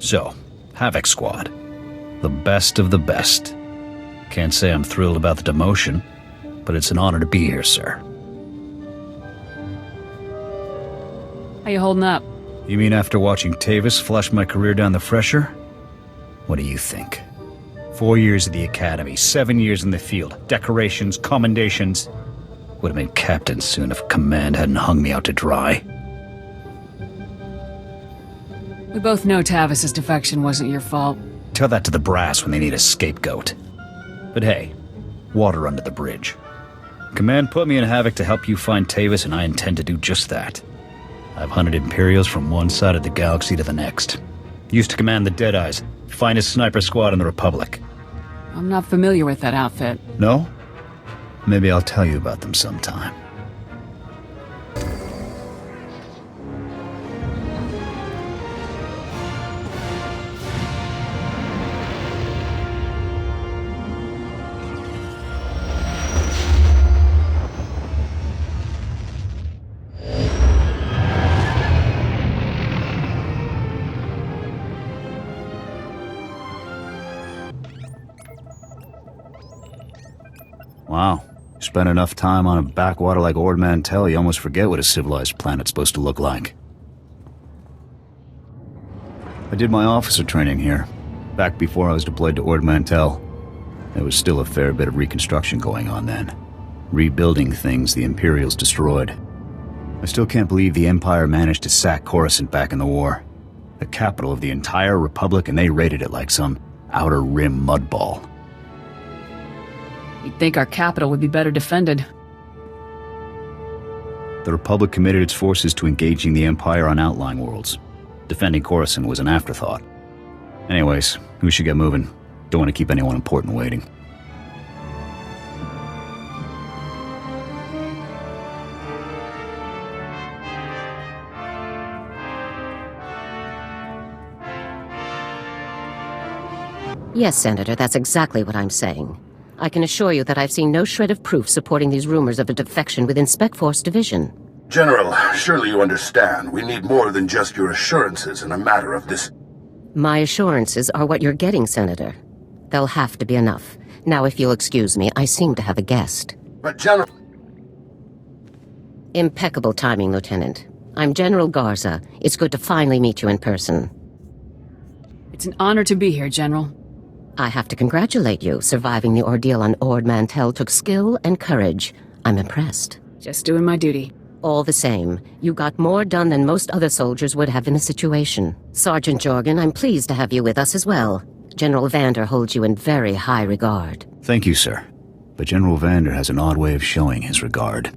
So, Havoc Squad. The best of the best. Can't say I'm thrilled about the demotion, but it's an honor to be here, sir. How you holding up? You mean after watching Tavis flush my career down the fresher? What do you think? 4 years at the academy, 7 years in the field, decorations, commendations. Would have made captain soon if command hadn't hung me out to dry. We both know Tavis's defection wasn't your fault. Tell that to the brass when they need a scapegoat. But hey, water under the bridge. Command put me in Havoc to help you find Tavis, and I intend to do just that. I've hunted Imperials from one side of the galaxy to the next. Used to command the Deadeyes, finest sniper squad in the Republic. I'm not familiar with that outfit. No? Maybe I'll tell you about them sometime. Wow. Spend enough time on a backwater like Ord Mantell, you almost forget what a civilized planet's supposed to look like. I did my officer training here, back before I was deployed to Ord Mantell. There was still a fair bit of reconstruction going on then. Rebuilding things the Imperials destroyed. I still can't believe the Empire managed to sack Corusant back in the war. The capital of the entire Republic, and they raided it like some outer rim mudball. You'd think our capital would be better defended. The Republic committed its forces to engaging the Empire on outlying worlds. Defending Coruscant was an afterthought. Anyways, we should get moving. Don't want to keep anyone important waiting. Yes, Senator, that's exactly what I'm saying. I can assure you that I've seen no shred of proof supporting these rumors of a defection within Spec Force Division. General, surely you understand. We need more than just your assurances in a matter of this. My assurances are what you're getting, Senator. They'll have to be enough. Now, if you'll excuse me, I seem to have a guest. But General... Impeccable timing, Lieutenant. I'm General Garza. It's good to finally meet you in person. It's an honor to be here, General. I have to congratulate you. Surviving the ordeal on Ord Mantell took skill and courage. I'm impressed. Just doing my duty. All the same, you got more done than most other soldiers would have in the situation. Sergeant Jorgen, I'm pleased to have you with us as well. General Vander holds you in very high regard. Thank you, sir. But General Vander has an odd way of showing his regard.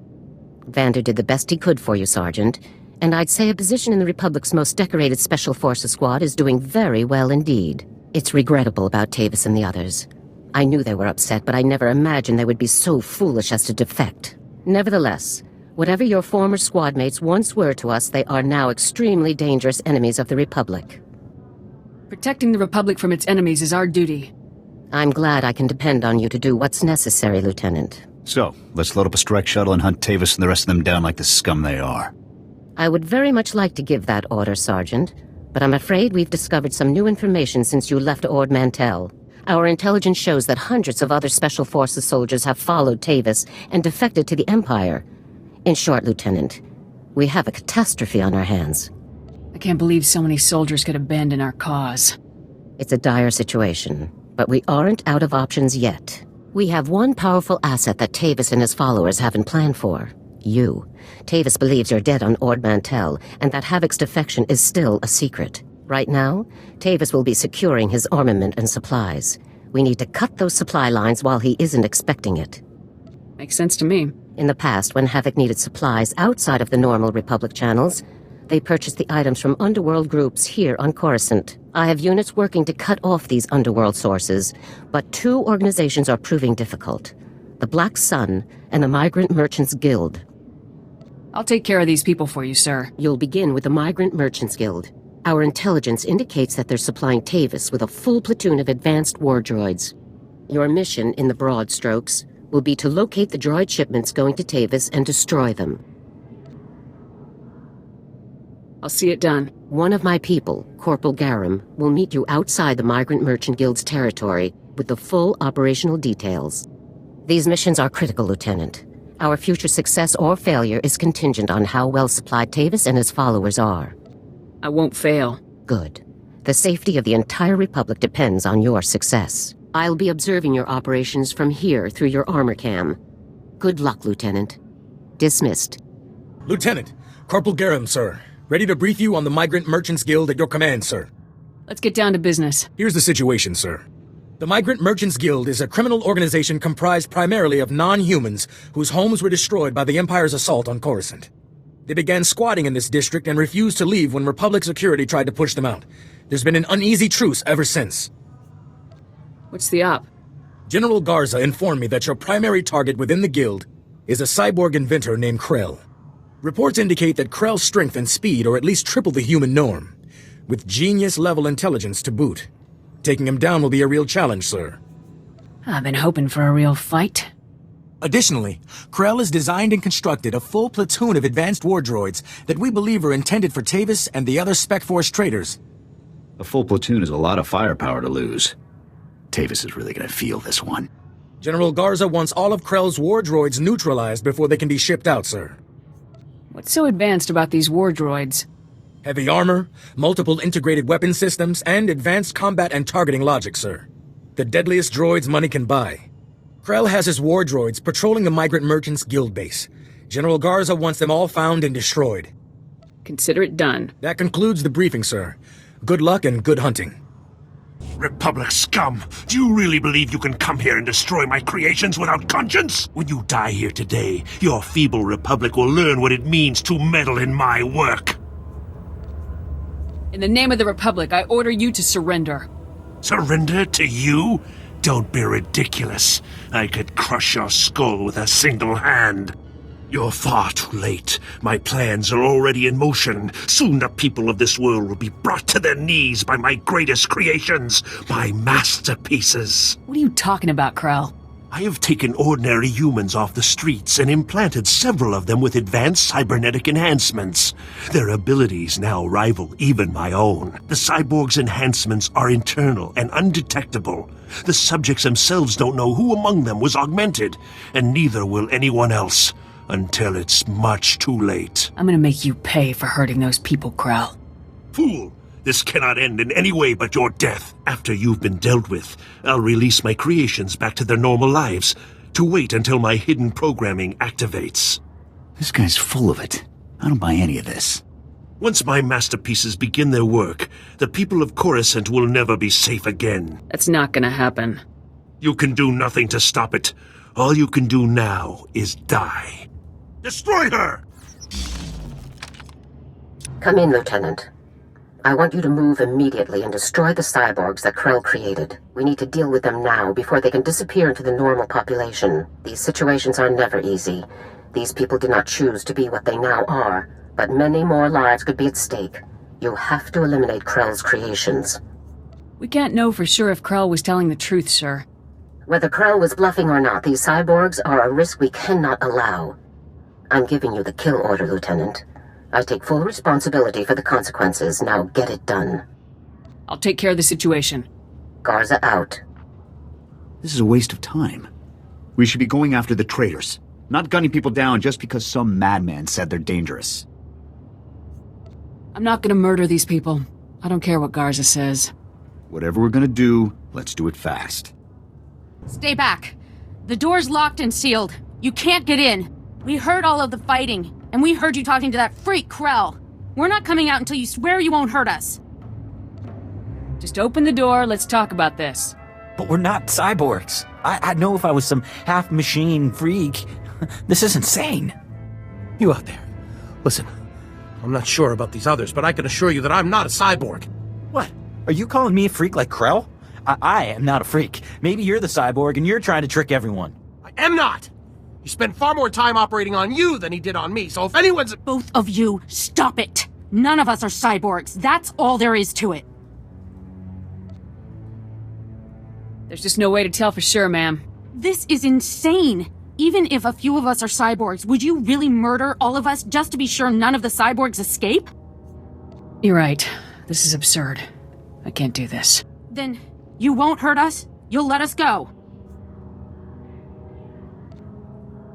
Vander did the best he could for you, Sergeant. And I'd say a position in the Republic's most decorated Special Forces squad is doing very well indeed. It's regrettable about Tavis and the others. I knew they were upset, but I never imagined they would be so foolish as to defect. Nevertheless, whatever your former squad mates once were to us, they are now extremely dangerous enemies of the Republic. Protecting the Republic from its enemies is our duty. I'm glad I can depend on you to do what's necessary, Lieutenant. So, let's load up a strike shuttle and hunt Tavis and the rest of them down like the scum they are. I would very much like to give that order, Sergeant. But I'm afraid we've discovered some new information since you left Ord Mantell. Our intelligence shows that hundreds of other Special Forces soldiers have followed Tavis and defected to the Empire. In short, Lieutenant, we have a catastrophe on our hands. I can't believe so many soldiers could abandon our cause. It's a dire situation, but we aren't out of options yet. We have one powerful asset that Tavis and his followers haven't planned for. You. Tavis believes you're dead on Ord Mantell, and that Havoc's defection is still a secret. Right now, Tavis will be securing his armament and supplies. We need to cut those supply lines while he isn't expecting it. Makes sense to me. In the past, when Havoc needed supplies outside of the normal Republic channels, they purchased the items from underworld groups here on Corusant. I have units working to cut off these underworld sources, but two organizations are proving difficult. The Black Sun and the Migrant Merchants Guild. I'll take care of these people for you, sir. You'll begin with the Migrant Merchants Guild. Our intelligence indicates that they're supplying Tavis with a full platoon of advanced war droids. Your mission, in the broad strokes, will be to locate the droid shipments going to Tavis and destroy them. I'll see it done. One of my people, Corporal Garum, will meet you outside the Migrant Merchant Guild's territory with the full operational details. These missions are critical, Lieutenant. Our future success or failure is contingent on how well supplied Tavis and his followers are. I won't fail. Good. The safety of the entire Republic depends on your success. I'll be observing your operations from here through your armor cam. Good luck, Lieutenant. Dismissed. Lieutenant, Corporal Garum, sir. Ready to brief you on the Migrant Merchants Guild at your command, sir. Let's get down to business. Here's the situation, sir. The Migrant Merchants Guild is a criminal organization comprised primarily of non-humans whose homes were destroyed by the Empire's assault on Corusant. They began squatting in this district and refused to leave when Republic security tried to push them out. There's been an uneasy truce ever since. What's the op? General Garza informed me that your primary target within the guild is a cyborg inventor named Krell. Reports indicate that Krell's strength and speed are at least triple the human norm, with genius-level intelligence to boot. Taking him down will be a real challenge, sir. I've been hoping for a real fight. Additionally, Krell has designed and constructed a full platoon of advanced war droids that we believe are intended for Tavis and the other Spec Force traitors. A full platoon is a lot of firepower to lose. Tavis is really gonna feel this one. General Garza wants all of Krell's war droids neutralized before they can be shipped out, sir. What's so advanced about these war droids? Heavy armor, multiple integrated weapon systems, and advanced combat and targeting logic, sir. The deadliest droids money can buy. Krell has his war droids patrolling the Migrant Merchants Guild base. General Garza wants them all found and destroyed. Consider it done. That concludes the briefing, sir. Good luck and good hunting. Republic scum! Do you really believe you can come here and destroy my creations without conscience? When you die here today, your feeble Republic will learn what it means to meddle in my work. In the name of the Republic, I order you to surrender. Surrender to you? Don't be ridiculous. I could crush your skull with a single hand. You're far too late. My plans are already in motion. Soon the people of this world will be brought to their knees by my greatest creations, my masterpieces. What are you talking about, Krell? I have taken ordinary humans off the streets and implanted several of them with advanced cybernetic enhancements. Their abilities now rival even my own. The cyborg's enhancements are internal and undetectable. The subjects themselves don't know who among them was augmented, and neither will anyone else. Until it's much too late. I'm gonna make you pay for hurting those people, Krell. Fool! This cannot end in any way but your death. After you've been dealt with, I'll release my creations back to their normal lives, to wait until my hidden programming activates. This guy's full of it. I don't buy any of this. Once my masterpieces begin their work, the people of Corusant will never be safe again. That's not gonna happen. You can do nothing to stop it. All you can do now is die. Destroy her! Come in, Lieutenant. I want you to move immediately and destroy the cyborgs that Krell created. We need to deal with them now before they can disappear into the normal population. These situations are never easy. These people did not choose to be what they now are, but many more lives could be at stake. You have to eliminate Krell's creations. We can't know for sure if Krell was telling the truth, sir. Whether Krell was bluffing or not, these cyborgs are a risk we cannot allow. I'm giving you the kill order, Lieutenant. I take full responsibility for the consequences. Now get it done. I'll take care of the situation. Garza out. This is a waste of time. We should be going after the traitors, not gunning people down just because some madman said they're dangerous. I'm not gonna murder these people. I don't care what Garza says. Whatever we're gonna do, let's do it fast. Stay back. The door's locked and sealed. You can't get in. We heard all of the fighting, and we heard you talking to that freak Krell. We're not coming out until you swear you won't hurt us. Just open the door, let's talk about this. But we're not cyborgs. I'd know if I was some half-machine freak. This is insane. You out there. Listen, I'm not sure about these others, but I can assure you that I'm not a cyborg. What? Are you calling me a freak like Krell? I am not a freak. Maybe you're the cyborg and you're trying to trick everyone. I am not! He spent far more time operating on you than he did on me, so if anyone's— Both of you, stop it! None of us are cyborgs. That's all there is to it. There's just no way to tell for sure, ma'am. This is insane! Even if a few of us are cyborgs, would you really murder all of us just to be sure none of the cyborgs escape? You're right. This is absurd. I can't do this. Then you won't hurt us? You'll let us go?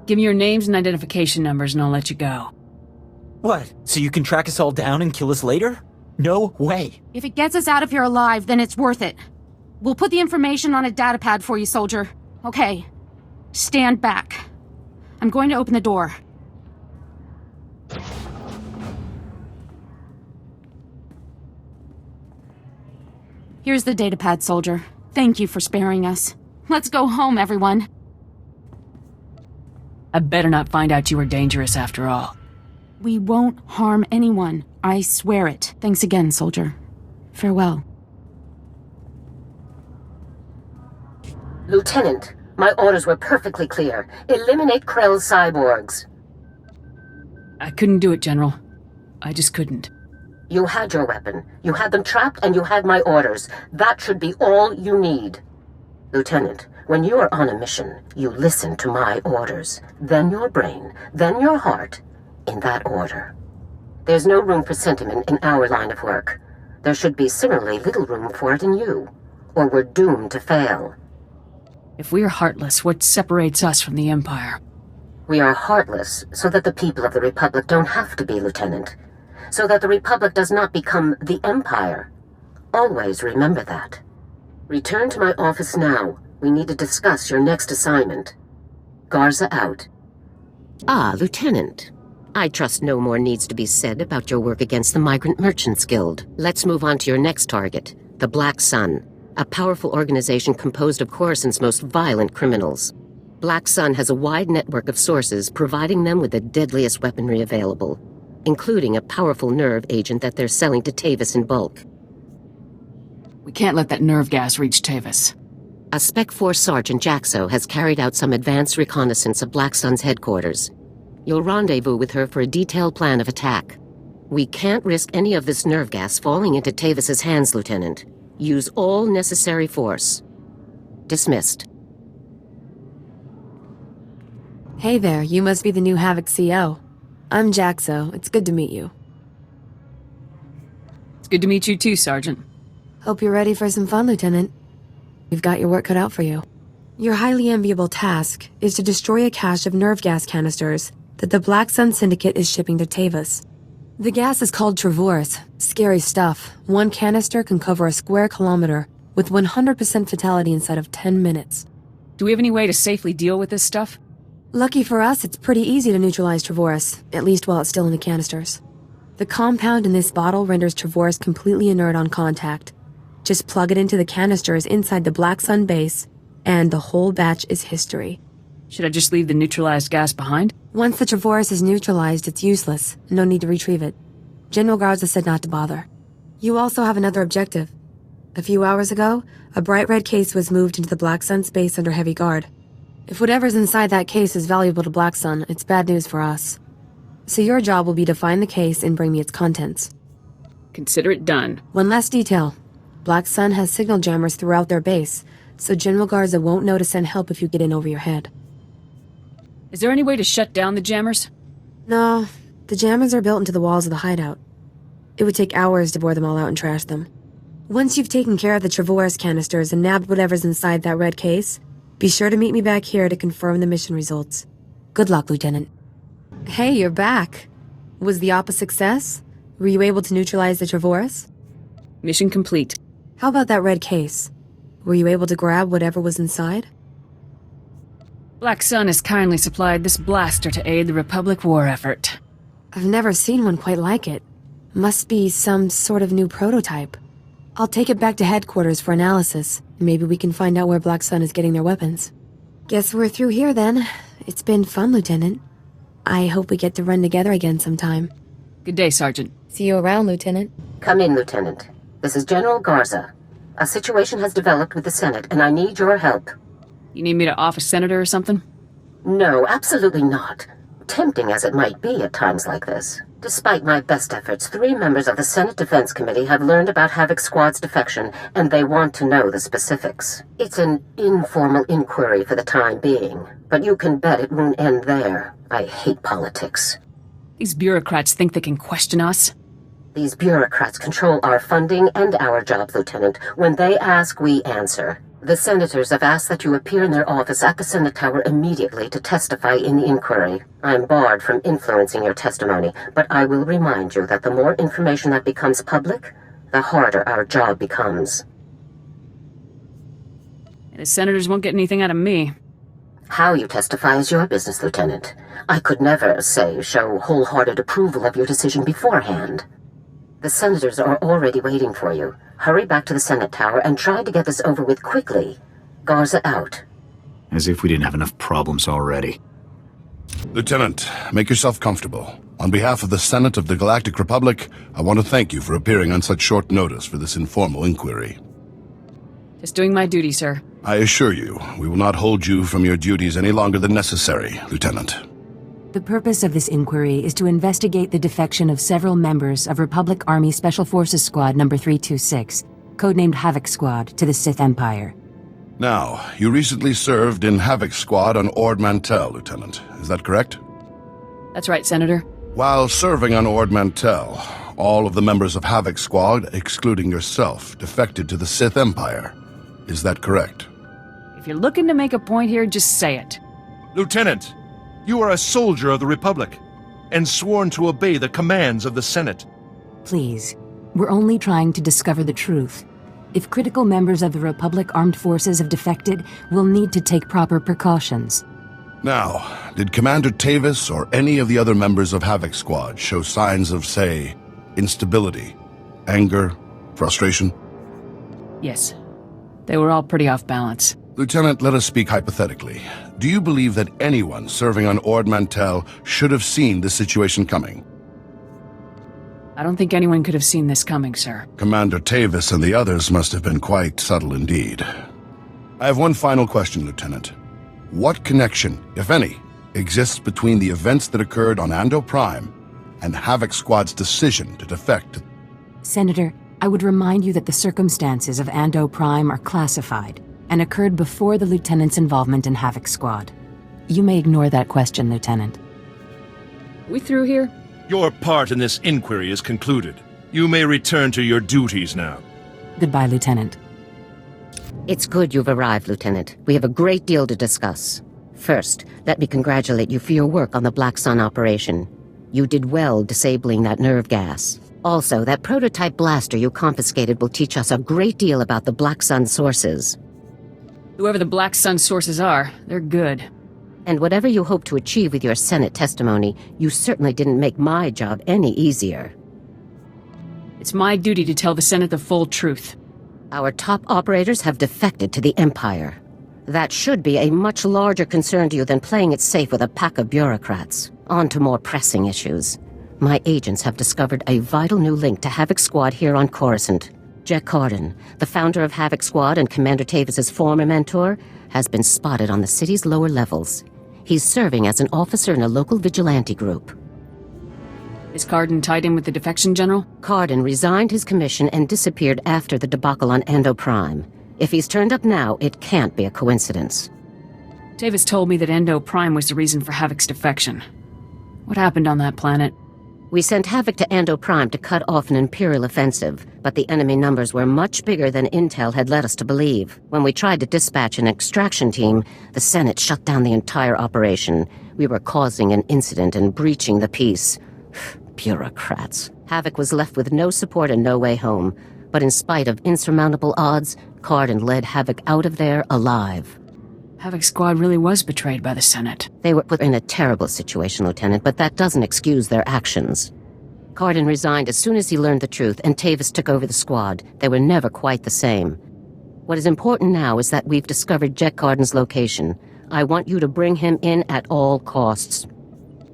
Give me your names and identification numbers and I'll let you go. What? So you can track us all down and kill us later? No way. If it gets us out of here alive, then it's worth it. We'll put the information on a datapad for you, soldier. Okay. Stand back. I'm going to open the door. Here's the datapad, soldier. Thank you for sparing us. Let's go home, everyone. I better not find out you were dangerous after all. We won't harm anyone. I swear it. Thanks again, soldier. Farewell. Lieutenant, my orders were perfectly clear. Eliminate Krell's cyborgs. I couldn't do it, General. I just couldn't. You had your weapon. You had them trapped and you had my orders. That should be all you need. Lieutenant, when you are on a mission, you listen to my orders. Then your brain, then your heart, in that order. There's no room for sentiment in our line of work. There should be similarly little room for it in you, or we're doomed to fail. If we're heartless, what separates us from the Empire? We are heartless so that the people of the Republic don't have to be, Lieutenant. So that the Republic does not become the Empire. Always remember that. Return to my office now. We need to discuss your next assignment. Garza out. Ah, Lieutenant. I trust no more needs to be said about your work against the Migrant Merchants Guild. Let's move on to your next target, the Black Sun, a powerful organization composed of Coruscant's most violent criminals. Black Sun has a wide network of sources providing them with the deadliest weaponry available, including a powerful nerve agent that they're selling to Tavis in bulk. We can't let that nerve gas reach Tavis. A Spec Force Sergeant Jaxo has carried out some advanced reconnaissance of Black Sun's headquarters. You'll rendezvous with her for a detailed plan of attack. We can't risk any of this nerve gas falling into Tavis's hands, Lieutenant. Use all necessary force. Dismissed. Hey there, you must be the new Havoc CO. I'm Jaxo. It's good to meet you. It's good to meet you too, Sergeant. Hope you're ready for some fun, Lieutenant. You've got your work cut out for you. Your highly enviable task is to destroy a cache of nerve gas canisters that the Black Sun Syndicate is shipping to Tavis. The gas is called Travorus. Scary stuff. One canister can cover a square kilometer with 100% fatality inside of 10 minutes. Do we have any way to safely deal with this stuff? Lucky for us, it's pretty easy to neutralize Travorus, at least while it's still in the canisters. The compound in this bottle renders Travorus completely inert on contact. Just plug it into the canisters inside the Black Sun base, and the whole batch is history. Should I just leave the neutralized gas behind? Once the Travorus is neutralized, it's useless. No need to retrieve it. General Garza said not to bother. You also have another objective. A few hours ago, a bright red case was moved into the Black Sun space under heavy guard. If whatever's inside that case is valuable to Black Sun, it's bad news for us. So your job will be to find the case and bring me its contents. Consider it done. One last detail. Black Sun has signal jammers throughout their base, so General Garza won't know to send help if you get in over your head. Is there any way to shut down the jammers? No, the jammers are built into the walls of the hideout. It would take hours to bore them all out and trash them. Once you've taken care of the Travorus canisters and nabbed whatever's inside that red case, be sure to meet me back here to confirm the mission results. Good luck, Lieutenant. Hey, you're back. Was the op a success? Were you able to neutralize the Travorus? Mission complete. How about that red case? Were you able to grab whatever was inside? Black Sun has kindly supplied this blaster to aid the Republic war effort. I've never seen one quite like it. Must be some sort of new prototype. I'll take it back to headquarters for analysis. Maybe we can find out where Black Sun is getting their weapons. Guess we're through here then. It's been fun, Lieutenant. I hope we get to run together again sometime. Good day, Sergeant. See you around, Lieutenant. Come in, Lieutenant. This is General Garza. A situation has developed with the Senate, and I need your help. You need me to off a senator or something? No, absolutely not. Tempting as it might be at times like this. Despite my best efforts, 3 members of the Senate Defense Committee have learned about Havoc Squad's defection, and they want to know the specifics. It's an informal inquiry for the time being, but you can bet it won't end there. I hate politics. These bureaucrats think they can question us? These bureaucrats control our funding and our jobs, Lieutenant. When they ask, we answer. The senators have asked that you appear in their office at the Senate Tower immediately to testify in the inquiry. I'm barred from influencing your testimony, but I will remind you that the more information that becomes public, the harder our job becomes. The senators won't get anything out of me. How you testify is your business, Lieutenant. I could never, show wholehearted approval of your decision beforehand. The senators are already waiting for you. Hurry back to the Senate Tower and try to get this over with quickly. Garza out. As if we didn't have enough problems already. Lieutenant, make yourself comfortable. On behalf of the Senate of the Galactic Republic, I want to thank you for appearing on such short notice for this informal inquiry. Just doing my duty, sir. I assure you, we will not hold you from your duties any longer than necessary, Lieutenant. The purpose of this inquiry is to investigate the defection of several members of Republic Army Special Forces Squad No. 326, codenamed Havoc Squad, to the Sith Empire. Now, you recently served in Havoc Squad on Ord Mantell, Lieutenant. Is that correct? That's right, Senator. While serving on Ord Mantell, all of the members of Havoc Squad, excluding yourself, defected to the Sith Empire. Is that correct? If you're looking to make a point here, just say it. Lieutenant, you are a soldier of the Republic, and sworn to obey the commands of the Senate. Please, we're only trying to discover the truth. If critical members of the Republic Armed Forces have defected, we'll need to take proper precautions. Now, did Commander Tavis or any of the other members of Havoc Squad show signs of, instability, anger, frustration? Yes. They were all pretty off balance. Lieutenant, let us speak hypothetically. Do you believe that anyone serving on Ord Mantell should have seen this situation coming? I don't think anyone could have seen this coming, sir. Commander Tavis and the others must have been quite subtle indeed. I have one final question, Lieutenant. What connection, if any, exists between the events that occurred on Ando Prime and Havoc Squad's decision to defect? Senator, I would remind you that the circumstances of Ando Prime are classified and occurred before the Lieutenant's involvement in Havoc Squad. You may ignore that question, Lieutenant. We through here? Your part in this inquiry is concluded. You may return to your duties now. Goodbye, Lieutenant. It's good you've arrived, Lieutenant. We have a great deal to discuss. First, let me congratulate you for your work on the Black Sun operation. You did well disabling that nerve gas. Also, that prototype blaster you confiscated will teach us a great deal about the Black Sun sources. Whoever the Black Sun sources are, they're good. And whatever you hope to achieve with your Senate testimony, you certainly didn't make my job any easier. It's my duty to tell the Senate the full truth. Our top operators have defected to the Empire. That should be a much larger concern to you than playing it safe with a pack of bureaucrats. On to more pressing issues. My agents have discovered a vital new link to Havoc Squad here on Corusant. Jack Carden, the founder of Havoc Squad and Commander Tavis' former mentor, has been spotted on the city's lower levels. He's serving as an officer in a local vigilante group. Is Carden tied in with the defection general? Carden resigned his commission and disappeared after the debacle on Ando Prime. If he's turned up now, it can't be a coincidence. Tavis told me that Ando Prime was the reason for Havoc's defection. What happened on that planet? We sent Havoc to Ando Prime to cut off an Imperial offensive, but the enemy numbers were much bigger than intel had led us to believe. When we tried to dispatch an extraction team, the Senate shut down the entire operation. We were causing an incident and breaching the peace. Bureaucrats. Havoc was left with no support and no way home. But in spite of insurmountable odds, Carden led Havoc out of there alive. Havoc Squad really was betrayed by the Senate. They were put in a terrible situation, Lieutenant, but that doesn't excuse their actions. Carden resigned as soon as he learned the truth, and Tavis took over the squad. They were never quite the same. What is important now is that we've discovered Jack Carden's location. I want you to bring him in at all costs.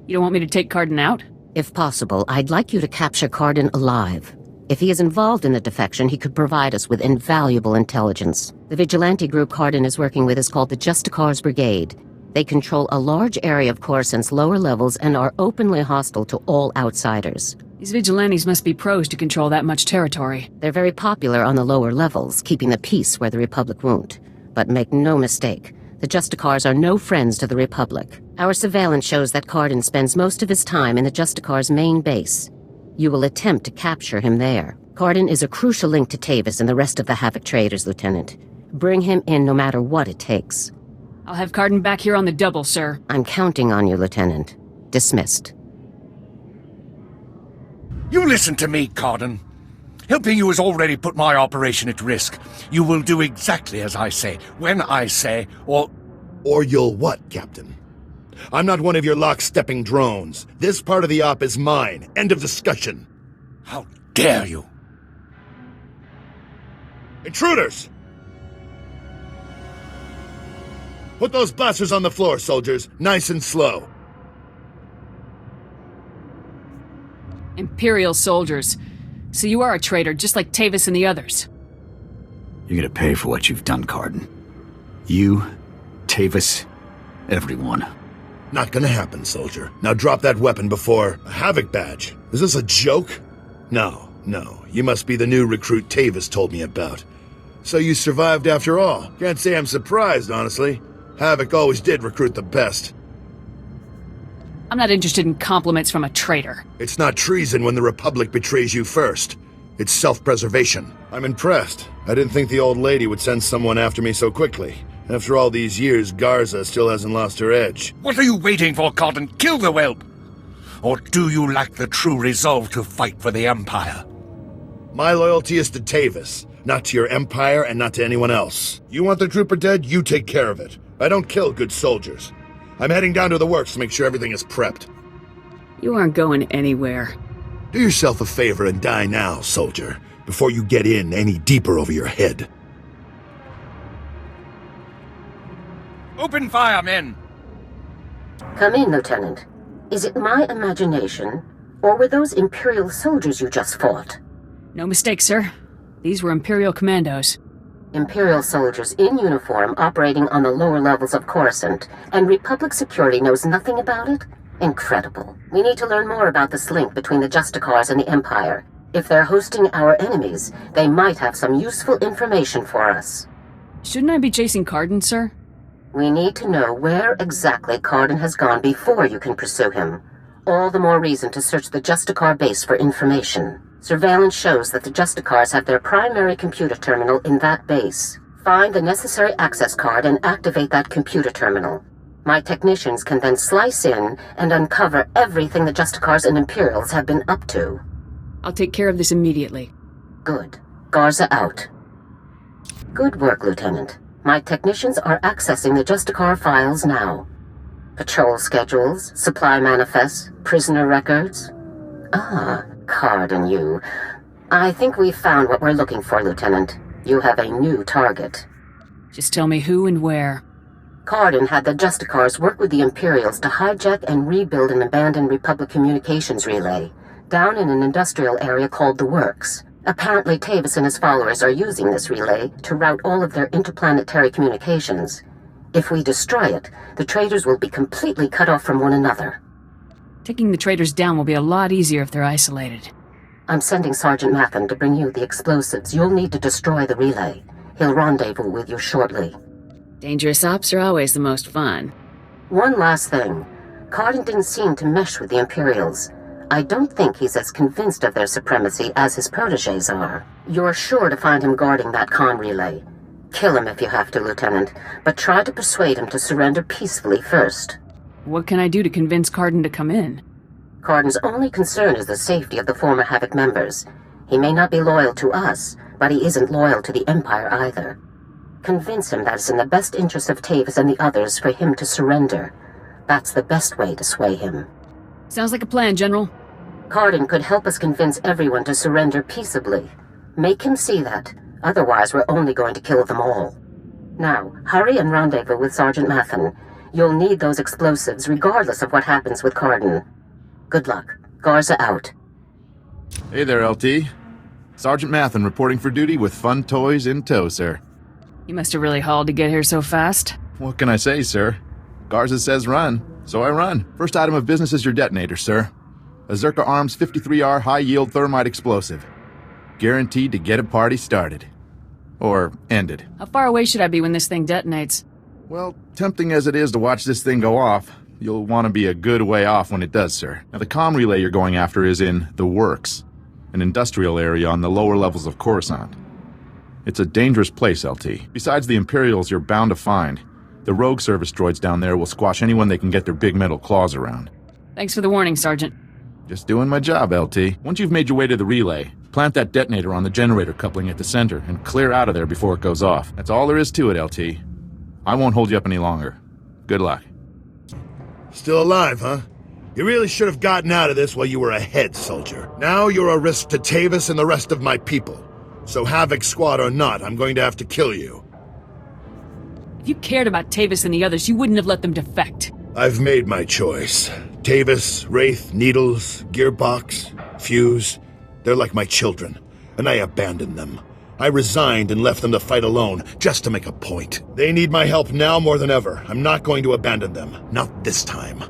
You don't want me to take Carden out? If possible, I'd like you to capture Carden alive. If he is involved in the defection, he could provide us with invaluable intelligence. The vigilante group Carden is working with is called the Justicars Brigade. They control a large area of Coruscant's lower levels and are openly hostile to all outsiders. These vigilantes must be pros to control that much territory. They're very popular on the lower levels, keeping the peace where the Republic won't. But make no mistake, the Justicars are no friends to the Republic. Our surveillance shows that Carden spends most of his time in the Justicars' main base. You will attempt to capture him there. Cardin is a crucial link to Tavis and the rest of the Havoc traders, Lieutenant. Bring him in no matter what it takes. I'll have Cardin back here on the double, sir. I'm counting on you, Lieutenant. Dismissed. You listen to me, Cardin. Helping you has already put my operation at risk. You will do exactly as I say, when I say, or you'll what, Captain? I'm not one of your lock-stepping drones. This part of the op is mine. End of discussion. How dare you? Intruders! Put those blasters on the floor, soldiers. Nice and slow. Imperial soldiers. So you are a traitor, just like Tavis and the others. You're gonna pay for what you've done, Cardin. You, Tavis, everyone. Not gonna happen, soldier. Now drop that weapon before... A Havoc badge? Is this a joke? No. You must be the new recruit Tavis told me about. So you survived after all. Can't say I'm surprised, honestly. Havoc always did recruit the best. I'm not interested in compliments from a traitor. It's not treason when the Republic betrays you first. It's self-preservation. I'm impressed. I didn't think the old lady would send someone after me so quickly. After all these years, Garza still hasn't lost her edge. What are you waiting for, Cardin? Kill the whelp! Or do you lack the true resolve to fight for the Empire? My loyalty is to Tavis, not to your Empire and not to anyone else. You want the Trooper dead? You take care of it. I don't kill good soldiers. I'm heading down to the works to make sure everything is prepped. You aren't going anywhere. Do yourself a favor and die now, soldier, before you get in any deeper over your head. Open fire, men! Come in, Lieutenant. Is it my imagination, or were those Imperial soldiers you just fought? No mistake, sir. These were Imperial commandos. Imperial soldiers in uniform operating on the lower levels of Corusant, and Republic security knows nothing about it? Incredible. We need to learn more about this link between the Justicars and the Empire. If they're hosting our enemies, they might have some useful information for us. Shouldn't I be chasing Cardin, sir? We need to know where exactly Cardin has gone before you can pursue him. All the more reason to search the Justicar base for information. Surveillance shows that the Justicars have their primary computer terminal in that base. Find the necessary access card and activate that computer terminal. My technicians can then slice in and uncover everything the Justicars and Imperials have been up to. I'll take care of this immediately. Good. Garza out. Good work, Lieutenant. My technicians are accessing the Justicar files now. Patrol schedules, supply manifests, prisoner records. Ah, Cardin, you. I think we've found what we're looking for, Lieutenant. You have a new target. Just tell me who and where. Cardin had the Justicars work with the Imperials to hijack and rebuild an abandoned Republic communications relay down in an industrial area called the Works. Apparently Tavis and his followers are using this relay to route all of their interplanetary communications. If we destroy it, the traitors will be completely cut off from one another. Taking the traitors down will be a lot easier if they're isolated. I'm sending Sergeant Mathen to bring you the explosives you'll need to destroy the relay. He'll rendezvous with you shortly. Dangerous ops are always the most fun. One last thing. Cardin didn't seem to mesh with the Imperials. I don't think he's as convinced of their supremacy as his protégés are. You're sure to find him guarding that comm relay. Kill him if you have to, Lieutenant, but try to persuade him to surrender peacefully first. What can I do to convince Cardin to come in? Cardin's only concern is the safety of the former Havoc members. He may not be loyal to us, but he isn't loyal to the Empire either. Convince him that it's in the best interest of Tavis and the others for him to surrender. That's the best way to sway him. Sounds like a plan, General. Cardin could help us convince everyone to surrender peaceably. Make him see that. Otherwise, we're only going to kill them all. Now, hurry and rendezvous with Sergeant Mathen. You'll need those explosives regardless of what happens with Cardin. Good luck. Garza out. Hey there, LT. Sergeant Mathen reporting for duty with fun toys in tow, sir. You must have really hauled to get here so fast. What can I say, sir? Garza says run, so I run. First item of business is your detonator, sir. A Zerka Arms 53R high-yield thermite explosive. Guaranteed to get a party started. Or ended. How far away should I be when this thing detonates? Well, tempting as it is to watch this thing go off, you'll want to be a good way off when it does, sir. Now, the comm relay you're going after is in the Works, an industrial area on the lower levels of Corusant. It's a dangerous place, LT. Besides the Imperials you're bound to find, the rogue service droids down there will squash anyone they can get their big metal claws around. Thanks for the warning, Sergeant. Just doing my job, LT. Once you've made your way to the relay, plant that detonator on the generator coupling at the center and clear out of there before it goes off. That's all there is to it, LT. I won't hold you up any longer. Good luck. Still alive, huh? You really should have gotten out of this while you were ahead, soldier. Now you're a risk to Tavis and the rest of my people. So Havoc squad or not, I'm going to have to kill you. If you cared about Tavis and the others, you wouldn't have let them defect. I've made my choice. Tavis, Wraith, Needles, Gearbox, Fuse, they're like my children, and I abandoned them. I resigned and left them to fight alone, just to make a point. They need my help now more than ever. I'm not going to abandon them. Not this time.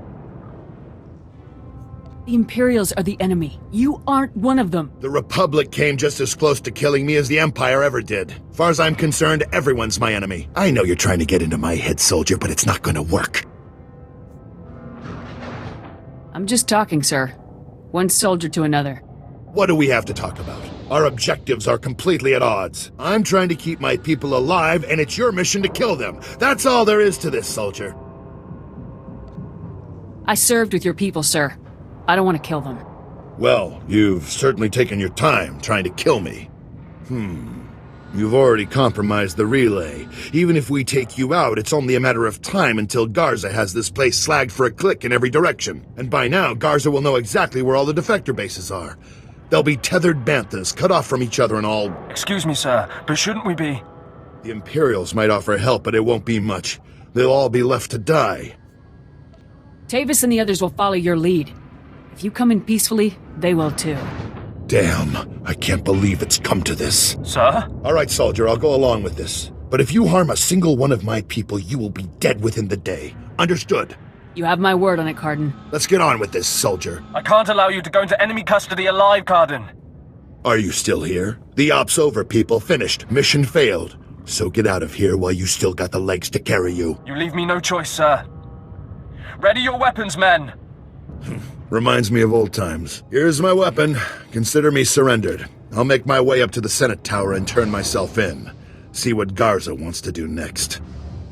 The Imperials are the enemy. You aren't one of them. The Republic came just as close to killing me as the Empire ever did. As far as I'm concerned, everyone's my enemy. I know you're trying to get into my head, soldier, but it's not going to work. I'm just talking, sir. One soldier to another. What do we have to talk about? Our objectives are completely at odds. I'm trying to keep my people alive, and it's your mission to kill them. That's all there is to this, soldier. I served with your people, sir. I don't want to kill them. Well, you've certainly taken your time trying to kill me. You've already compromised the relay. Even if we take you out, it's only a matter of time until Garza has this place slagged for a click in every direction. And by now, Garza will know exactly where all the defector bases are. They'll be tethered banthas, cut off from each other and all... Excuse me, sir, but shouldn't we be... The Imperials might offer help, but it won't be much. They'll all be left to die. Tavis and the others will follow your lead. If you come in peacefully, they will too. Damn, I can't believe it's come to this. Sir? All right, soldier, I'll go along with this. But if you harm a single one of my people, you will be dead within the day. Understood? You have my word on it, Cardin. Let's get on with this, soldier. I can't allow you to go into enemy custody alive, Cardin. Are you still here? The op's over, people. Finished. Mission failed. So get out of here while you still got the legs to carry you. You leave me no choice, sir. Ready your weapons, men! Reminds me of old times. Here's my weapon. Consider me surrendered. I'll make my way up to the Senate Tower and turn myself in. See what Garza wants to do next.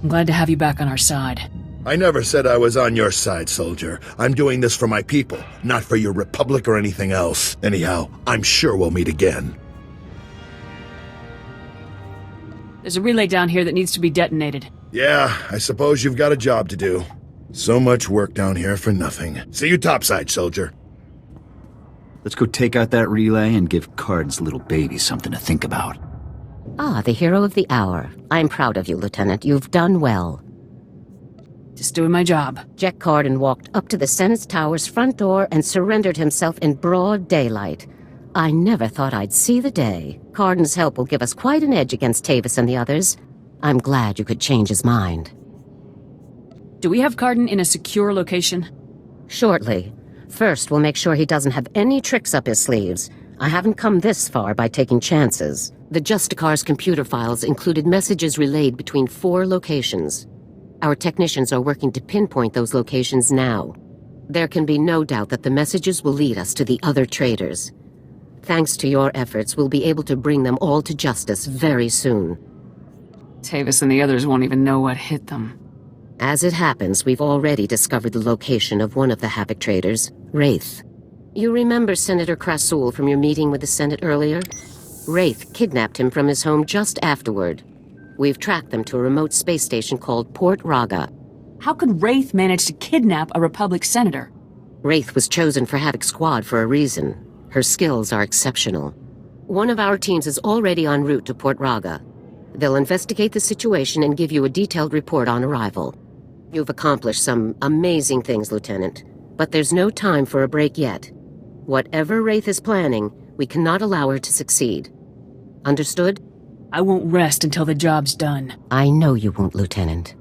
I'm glad to have you back on our side. I never said I was on your side, soldier. I'm doing this for my people, not for your republic or anything else. Anyhow, I'm sure we'll meet again. There's a relay down here that needs to be detonated. Yeah, I suppose you've got a job to do. So much work down here for nothing. See you topside, soldier. Let's go take out that relay and give Cardin's little baby something to think about. Ah, the hero of the hour. I'm proud of you, Lieutenant. You've done well. Just doing my job. Jack Cardin walked up to the Senate Tower's front door and surrendered himself in broad daylight. I never thought I'd see the day. Cardin's help will give us quite an edge against Tavis and the others. I'm glad you could change his mind. Do we have Cardin in a secure location? Shortly. First, we'll make sure he doesn't have any tricks up his sleeves. I haven't come this far by taking chances. The Justicar's computer files included messages relayed between 4 locations. Our technicians are working to pinpoint those locations now. There can be no doubt that the messages will lead us to the other traitors. Thanks to your efforts, we'll be able to bring them all to justice very soon. Tavis and the others won't even know what hit them. As it happens, we've already discovered the location of one of the Havoc traitors, Wraith. You remember Senator Krasul from your meeting with the Senate earlier? Wraith kidnapped him from his home just afterward. We've tracked them to a remote space station called Port Raga. How could Wraith manage to kidnap a Republic senator? Wraith was chosen for Havoc Squad for a reason. Her skills are exceptional. One of our teams is already en route to Port Raga. They'll investigate the situation and give you a detailed report on arrival. You've accomplished some amazing things, Lieutenant, but there's no time for a break yet. Whatever Wraith is planning, we cannot allow her to succeed. Understood? I won't rest until the job's done. I know you won't, Lieutenant.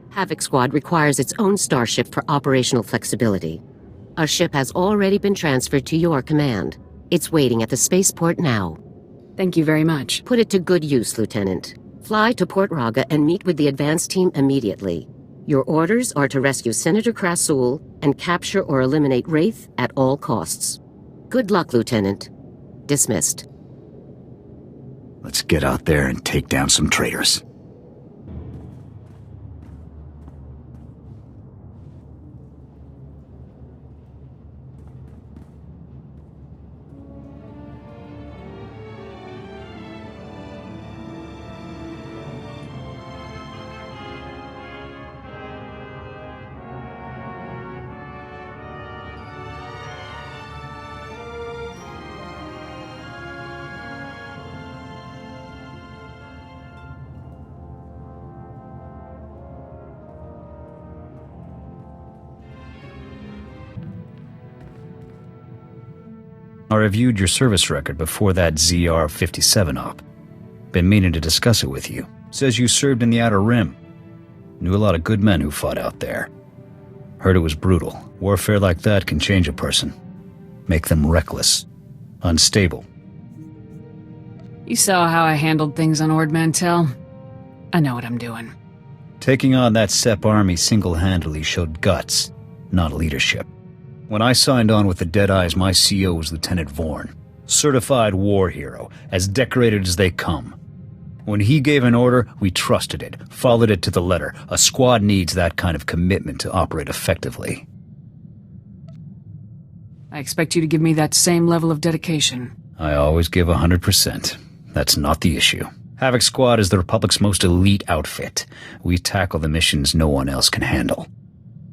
Havoc Squad requires its own starship for operational flexibility. A ship has already been transferred to your command. It's waiting at the spaceport now. Thank you very much. Put it to good use, Lieutenant. Fly to Port Raga and meet with the advance team immediately. Your orders are to rescue Senator Krasul and capture or eliminate Wraith at all costs. Good luck, Lieutenant. Dismissed. Let's get out there and take down some traitors. I reviewed your service record before that ZR-57 op. Been meaning to discuss it with you. Says you served in the Outer Rim. Knew a lot of good men who fought out there. Heard it was brutal. Warfare like that can change a person. Make them reckless. Unstable. You saw how I handled things on Ord Mantell. I know what I'm doing. Taking on that SEP army single-handedly showed guts, not leadership. When I signed on with the Deadeyes, my CO was Lieutenant Vorn. Certified war hero, as decorated as they come. When he gave an order, we trusted it, followed it to the letter. A squad needs that kind of commitment to operate effectively. I expect you to give me that same level of dedication. I always give 100%. That's not the issue. Havoc Squad is the Republic's most elite outfit. We tackle the missions no one else can handle.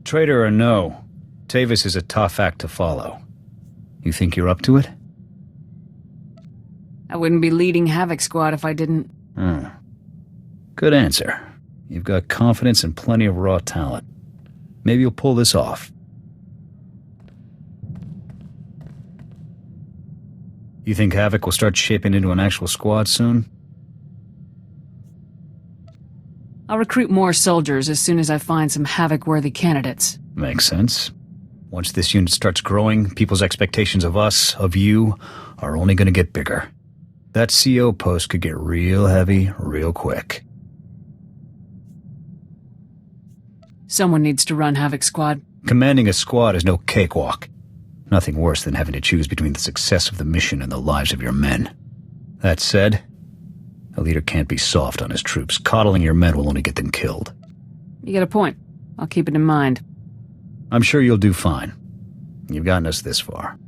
Traitor or no, Tavis is a tough act to follow. You think you're up to it? I wouldn't be leading Havoc Squad if I didn't. Good answer. You've got confidence and plenty of raw talent. Maybe you'll pull this off. You think Havoc will start shaping into an actual squad soon? I'll recruit more soldiers as soon as I find some Havoc-worthy candidates. Makes sense. Once this unit starts growing, people's expectations of us, of you, are only going to get bigger. That CO post could get real heavy, real quick. Someone needs to run Havoc Squad. Commanding a squad is no cakewalk. Nothing worse than having to choose between the success of the mission and the lives of your men. That said, a leader can't be soft on his troops. Coddling your men will only get them killed. You get a point. I'll keep it in mind. I'm sure you'll do fine. You've gotten us this far.